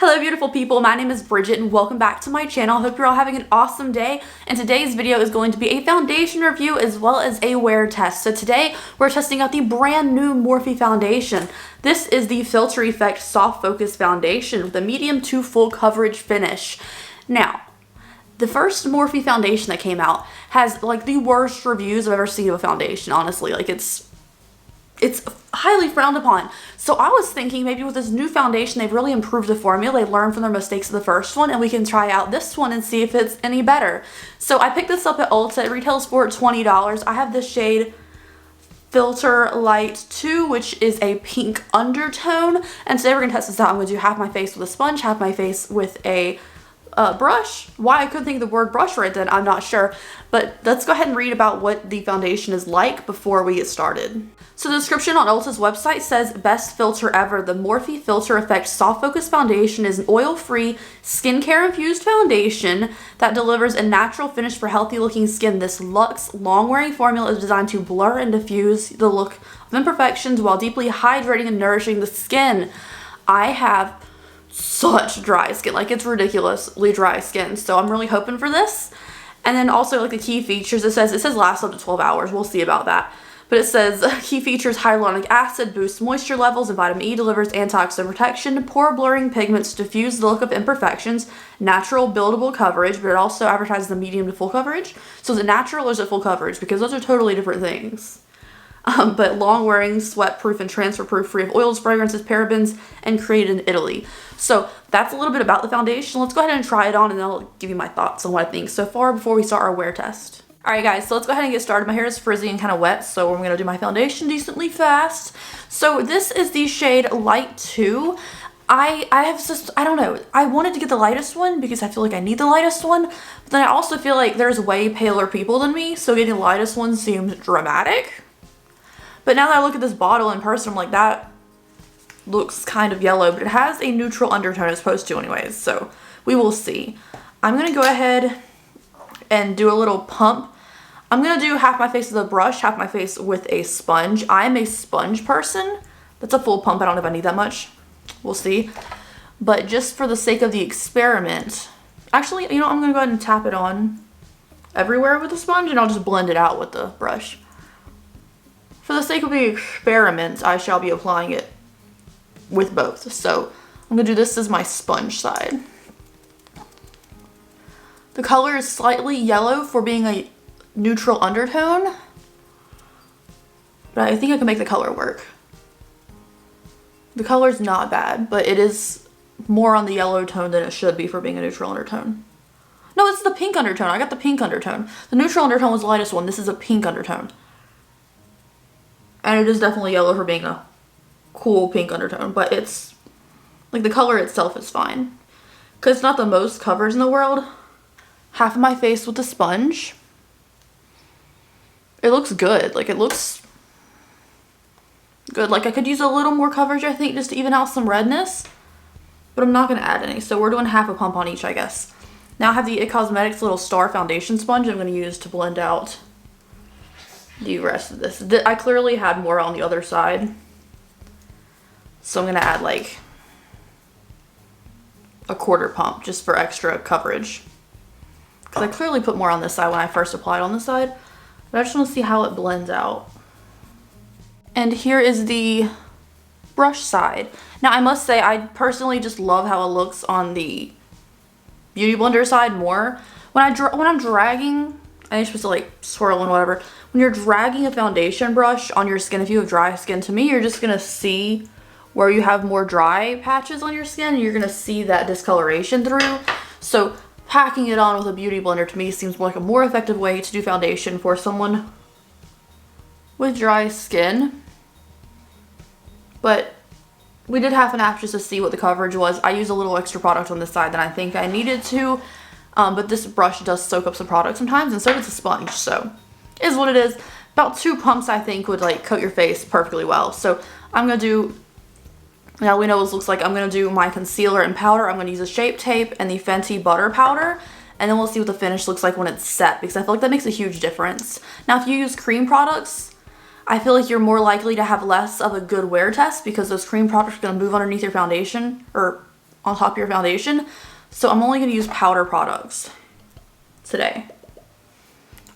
Hello beautiful people, my name is Bridget and welcome back to my channel. Hope you're all having an awesome day, and today's video is going to be a foundation review as well as a wear test. So today we're testing out the brand new Morphe foundation. This is the Filter Effect Soft Focus Foundation with a medium to full coverage finish. Now, the first Morphe foundation that came out has like the worst reviews I've ever seen of a foundation, honestly. Like it's highly frowned upon. So I was thinking maybe with this new foundation, they've really improved the formula. They learned from their mistakes of the first one, and we can try out this one and see if it's any better. So I picked this up at Ulta. It retails for $20. I have the shade Filter Light 2, which is a pink undertone. And today we're going to test this out. I'm going to do half my face with a sponge, half my face with a brush. Why I couldn't think of the word brush right then, I'm not sure. But let's go ahead and read about what the foundation is like before we get started. So the description on Ulta's website says, best filter ever. The Morphe Filter Effect Soft Focus Foundation is an oil-free, skincare-infused foundation that delivers a natural finish for healthy-looking skin. This luxe, long-wearing formula is designed to blur and diffuse the look of imperfections while deeply hydrating and nourishing the skin. I have such dry skin, like it's ridiculously dry skin, so I'm really hoping for this. And then also like the key features, it says lasts up to 12 hours. We'll see about that. But it says key features: hyaluronic acid boosts moisture levels, and vitamin E delivers antioxidant protection, pore blurring pigments diffuse the look of imperfections, natural buildable coverage, but it also advertises the medium to full coverage. So is it natural or is it full coverage? Because those are totally different things. But long wearing, sweat proof and transfer proof, free of oils, fragrances, parabens, and created in Italy. So that's a little bit about the foundation. Let's go ahead and try it on and then I'll give you my thoughts on what I think so far before we start our wear test. Alright guys, so let's go ahead and get started. My hair is frizzy and kind of wet, so I'm going to do my foundation decently fast. So this is the shade Light 2. I don't know, I wanted to get the lightest one because I feel like I need the lightest one, but then I also feel like there's way paler people than me, so getting the lightest one seems dramatic. But now that I look at this bottle in person, I'm like, that looks kind of yellow, but it has a neutral undertone. It's supposed to anyways, so we will see. I'm going to go ahead and do a little pump. I'm going to do half my face with a brush, half my face with a sponge. I'm a sponge person. That's a full pump. I don't know if I need that much. We'll see. But just for the sake of the experiment, actually, you know, I'm going to go ahead and tap it on everywhere with the sponge, and I'll just blend it out with the brush. For the sake of the experiment, I shall be applying it with both. So I'm going to do this as my sponge side. The color is slightly yellow for being a neutral undertone, but I think I can make the color work. The color's not bad, but it is more on the yellow tone than it should be for being a neutral undertone. No, it's the pink undertone. I got the pink undertone. The neutral undertone was the lightest one. This is a pink undertone. And it is definitely yellow for being a cool pink undertone, but it's, like, the color itself is fine. Because it's not the most coverage in the world. Half of my face with the sponge. It looks good. Like, it looks good. Like, I could use a little more coverage, I think, just to even out some redness. But I'm not going to add any. So we're doing half a pump on each, I guess. Now I have the It Cosmetics little Star Foundation sponge I'm going to use to blend out the rest of this. I clearly had more on the other side. So I'm going to add, like, a quarter pump just for extra coverage. Because I clearly put more on this side when I first applied on this side. But I just want to see how it blends out. And here is the brush side. Now I must say, I personally just love how it looks on the Beauty Blender side more. When I'm dragging, I think you're supposed to like swirl and whatever. When you're dragging a foundation brush on your skin, if you have dry skin, to me you're just going to see where you have more dry patches on your skin. And you're going to see that discoloration through. So packing it on with a Beauty Blender to me seems like a more effective way to do foundation for someone with dry skin. But we did half an app just to see what the coverage was. I used a little extra product on this side than I think I needed to. But this brush does soak up some product sometimes, and so does a sponge. So it is what it is. About 2 pumps I think would like coat your face perfectly well. So I'm going to do, now we know what this looks like. I'm going to do my concealer and powder. I'm going to use a Shape Tape and the Fenty Butter Powder. And then we'll see what the finish looks like when it's set, because I feel like that makes a huge difference. Now if you use cream products, I feel like you're more likely to have less of a good wear test because those cream products are going to move underneath your foundation or on top of your foundation. So I'm only going to use powder products today.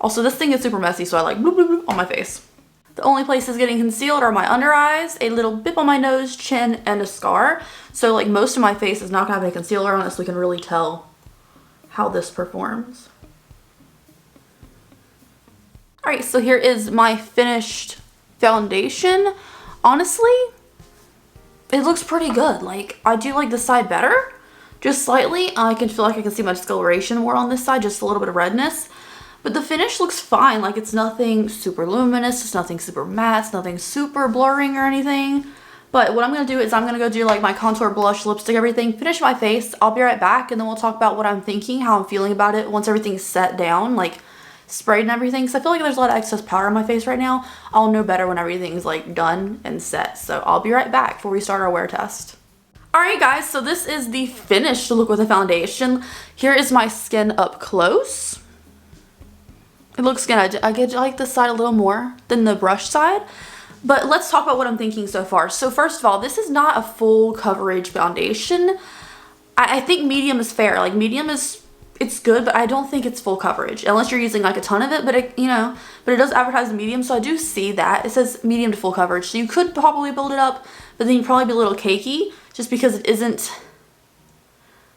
Also, this thing is super messy, so I like bloop, bloop, bloop on my face. The only places getting concealed are my under eyes, a little bit on my nose, chin, and a scar. So like most of my face is not going to have any concealer on it, so we can really tell how this performs. Alright, so here is my finished foundation. Honestly, it looks pretty good. Like, I do like this side better, just slightly. I can feel like I can see my discoloration more on this side, just a little bit of redness. But the finish looks fine. Like, it's nothing super luminous, it's nothing super matte, it's nothing super blurring or anything. But what I'm going to do is I'm going to go do like my contour, blush, lipstick, everything, finish my face. I'll be right back, and then we'll talk about what I'm thinking, how I'm feeling about it once everything's set down, like sprayed and everything. Because I feel like there's a lot of excess powder on my face right now. I'll know better when everything's like done and set. So I'll be right back before we start our wear test. Alright guys, so this is the finished look with the foundation. Here is my skin up close. It looks good. I like this side a little more than the brush side. But let's talk about what I'm thinking so far. So first of all, this is not a full coverage foundation. I think medium is fair. Like medium is, it's good, but I don't think it's full coverage unless you're using like a ton of it. But it, you know, but it does advertise medium, so I do see that it says medium to full coverage. So you could probably build it up, but then you'd probably be a little cakey just because it isn't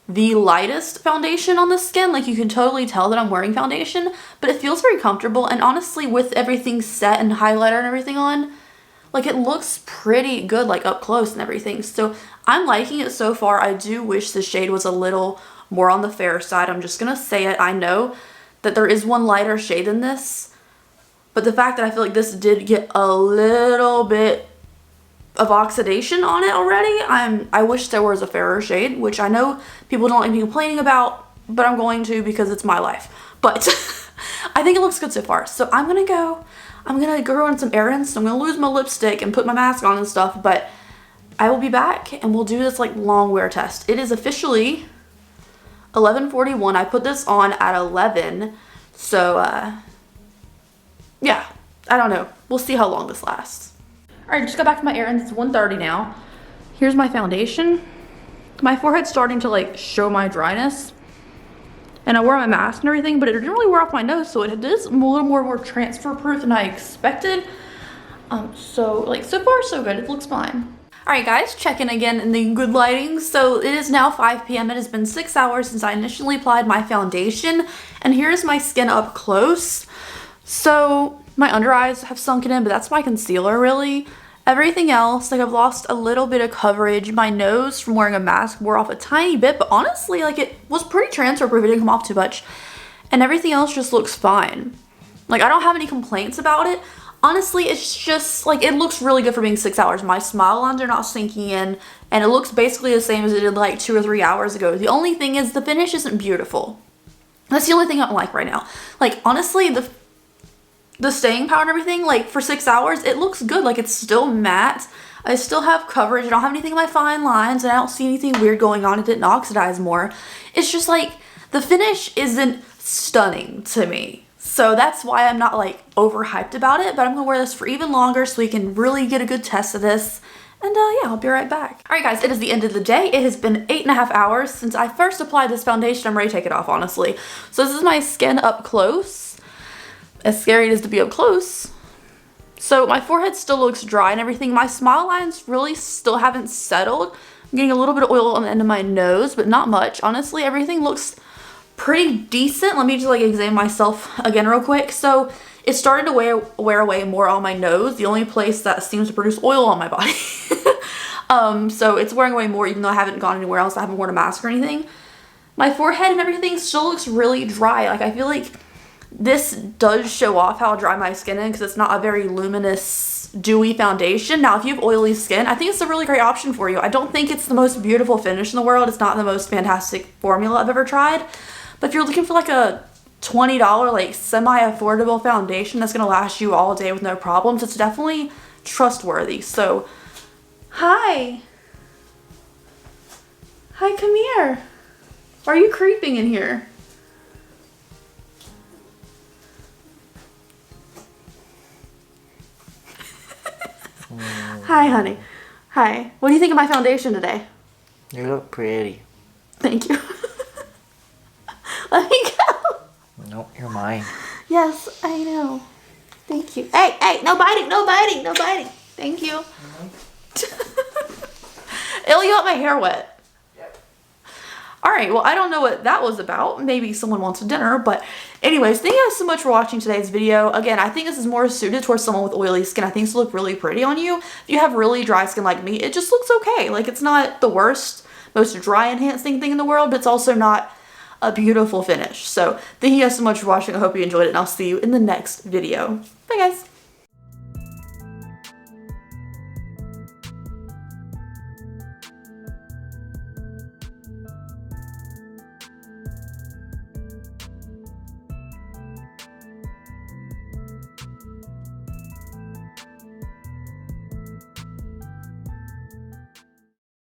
the lightest foundation on the skin. Like you can totally tell that I'm wearing foundation, but it feels very comfortable. And honestly, with everything set and highlighter and everything on, like it looks pretty good, like up close and everything. So I'm liking it so far. I do wish the shade was a little more on the fair side. I'm just gonna say it. I know that there is one lighter shade in this, but the fact that I feel like this did get a little bit of oxidation on it already, I wish there was a fairer shade, which I know people don't like me complaining about, but I'm going to because it's my life. But I think it looks good so far. So I'm gonna go run some errands. So I'm gonna lose my lipstick and put my mask on and stuff, but I will be back and we'll do this like long wear test. It is officially 11:41. I put this on at 11. So yeah, I don't know. We'll see how long this lasts. Alright, just got back to my errands. It's 1:30 now. Here's my foundation. My forehead's starting to like show my dryness. And I wore my mask and everything, but it didn't really wear off my nose, so it is a little more transfer proof than I expected. So like so far so good. It looks fine. Alright guys, check in again in the good lighting. So it is now 5 p.m. It has been 6 hours since I initially applied my foundation. And here's my skin up close. So my under eyes have sunken in, but that's my concealer really. Everything else, like I've lost a little bit of coverage. My nose from wearing a mask wore off a tiny bit, but honestly, like it was pretty transfer proof. It didn't come off too much. And everything else just looks fine. Like I don't have any complaints about it. Honestly, it's just like it looks really good for being 6 hours. My smile lines are not sinking in, and it looks basically the same as it did like 2 or 3 hours ago. The only thing is the finish isn't beautiful. That's the only thing I don't like right now. Like honestly, the staying power and everything, like for 6 hours, it looks good. Like it's still matte. I still have coverage. I don't have anything in my fine lines, and I don't see anything weird going on. It didn't oxidize more. It's just like the finish isn't stunning to me. So that's why I'm not like overhyped about it, but I'm gonna wear this for even longer so we can really get a good test of this. And yeah, I'll be right back. Alright guys, it is the end of the day. It has been 8.5 hours since I first applied this foundation. I'm ready to take it off, honestly. So this is my skin up close. As scary it is to be up close. So my forehead still looks dry and everything. My smile lines really still haven't settled. I'm getting a little bit of oil on the end of my nose, but not much. Honestly, everything looks pretty decent. Let me just like examine myself again real quick. So it's starting to wear away more on my nose, the only place that seems to produce oil on my body. So it's wearing away more even though I haven't gone anywhere else. I haven't worn a mask or anything. My forehead and everything still looks really dry. Like I feel like this does show off how dry my skin is because it's not a very luminous, dewy foundation. Now, if you have oily skin, I think it's a really great option for you. I don't think it's the most beautiful finish in the world. It's not the most fantastic formula I've ever tried. But if you're looking for like a $20, like semi-affordable foundation that's going to last you all day with no problems, it's definitely trustworthy. So, hi. Hi, come here. Why are you creeping in here? Hi, honey. Hi. What do you think of my foundation today? You look pretty. Thank you. Let me go. Nope, you're mine. Yes, I know. Thank you. Hey, hey, no biting, no biting, no biting. Thank you. Ew, you got my hair wet. Yep. All right, well, I don't know what that was about. Maybe someone wants dinner, but anyways, thank you guys so much for watching today's video. Again, I think this is more suited towards someone with oily skin. I think this will look really pretty on you. If you have really dry skin like me, it just looks okay. Like, it's not the worst, most dry enhancing thing in the world, but it's also not a beautiful finish. So thank you guys so much for watching. I hope you enjoyed it, and I'll see you in the next video. Bye, guys.